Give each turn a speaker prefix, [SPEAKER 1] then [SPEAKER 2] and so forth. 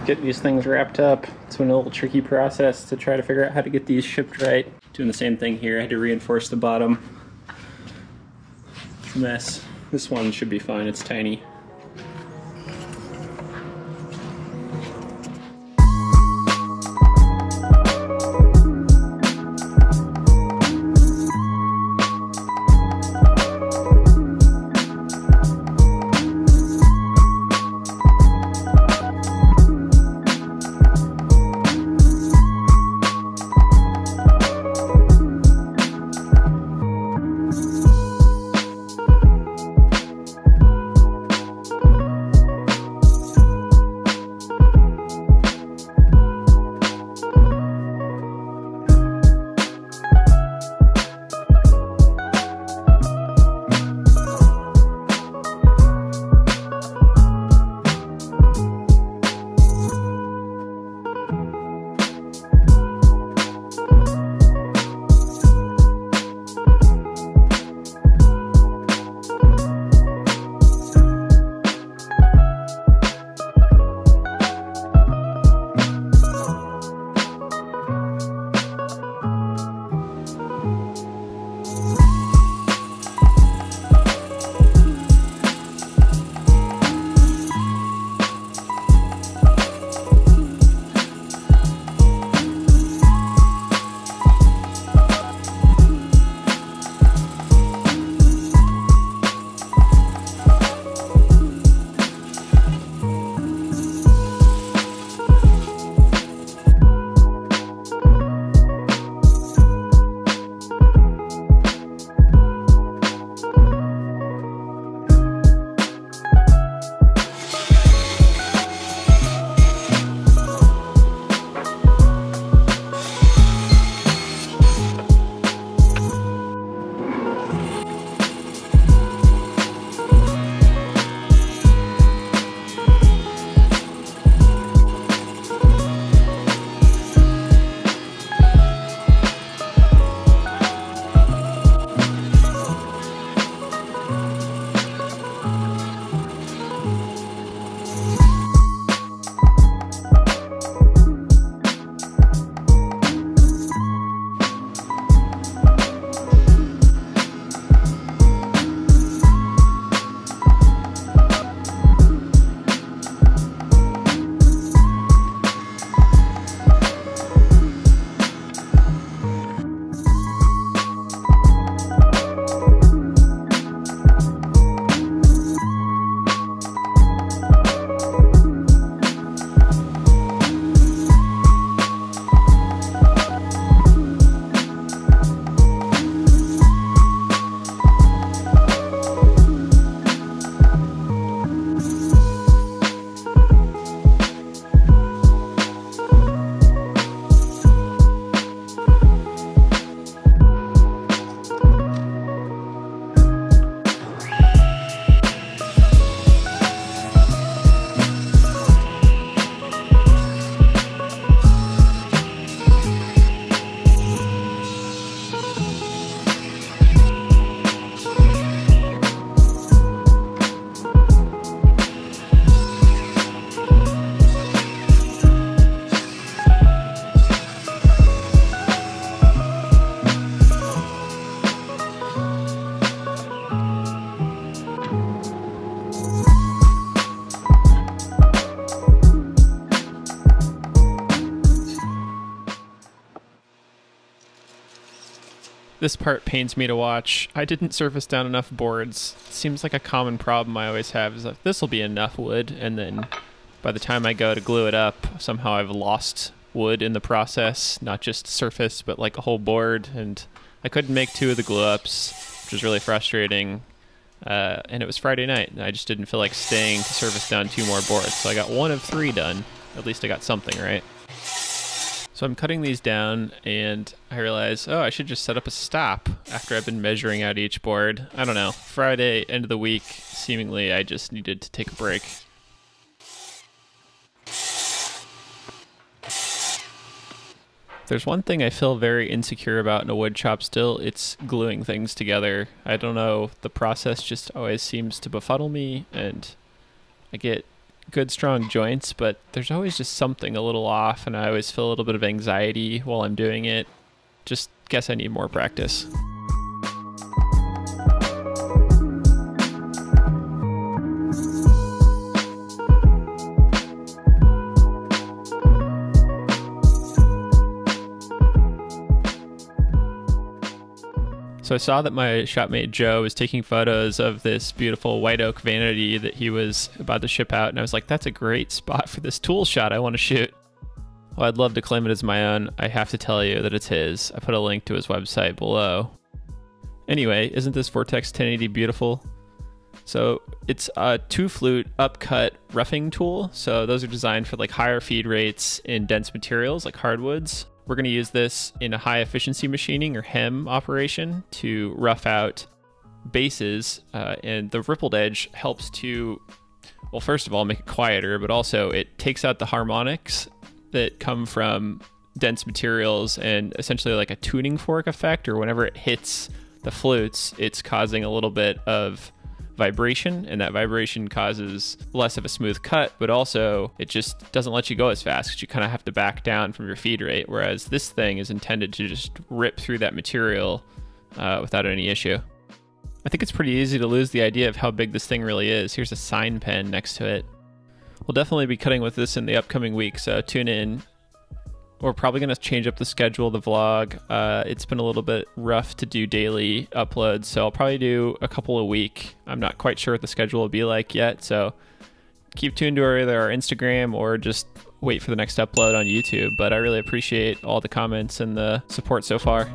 [SPEAKER 1] getting these things wrapped up. It's been a little tricky process to try to figure out how to get these shipped right. Doing the same thing here. I had to reinforce the bottom. It's a mess. This one should be fine. It's tiny.
[SPEAKER 2] This part pains me to watch. I didn't surface down enough boards. It seems like a common problem I always have is like, this will be enough wood, and then by the time I go to glue it up, somehow I've lost wood in the process, not just surface, but like a whole board, and I couldn't make 2 of the glue ups, which was really frustrating. And it was Friday night, and I just didn't feel like staying to surface down 2 more boards, so I got 1 of 3 done. At least I got something, right? So I'm cutting these down, and I realize, oh, I should just set up a stop after I've been measuring out each board. I don't know. Friday, end of the week, seemingly I just needed to take a break. There's one thing I feel very insecure about in a wood shop still, it's gluing things together. I don't know, the process just always seems to befuddle me, and I get good strong joints, but there's always just something a little off, and I always feel a little bit of anxiety while I'm doing it. Just guess I need more practice. So I saw that my shopmate Joe was taking photos of this beautiful white oak vanity that he was about to ship out, and I was like, that's a great spot for this tool shot I want to shoot. Well, I'd love to claim it as my own. I have to tell you that it's his. I put a link to his website below. Anyway, isn't this Vortex 1080 beautiful? So it's a 2-flute upcut roughing tool. So those are designed for like higher feed rates in dense materials like hardwoods. We're going to use this in a high efficiency machining or hem operation to rough out bases, and the rippled edge helps to, well, first of all, make it quieter, but also it takes out the harmonics that come from dense materials, and essentially like a tuning fork effect, or whenever it hits the flutes, it's causing a little bit of vibration, and that vibration causes less of a smooth cut, but also it just doesn't let you go as fast because you kind of have to back down from your feed rate, whereas this thing is intended to just rip through that material without any issue. I think it's pretty easy to lose the idea of how big this thing really is. Here's a sign pen next to it. We'll definitely be cutting with this in the upcoming week, so tune in. We're probably going to change up the schedule of the vlog. It's been a little bit rough to do daily uploads, so I'll probably do a couple a week. I'm not quite sure what the schedule will be like yet, so keep tuned to either our Instagram or just wait for the next upload on YouTube. But I really appreciate all the comments and the support so far.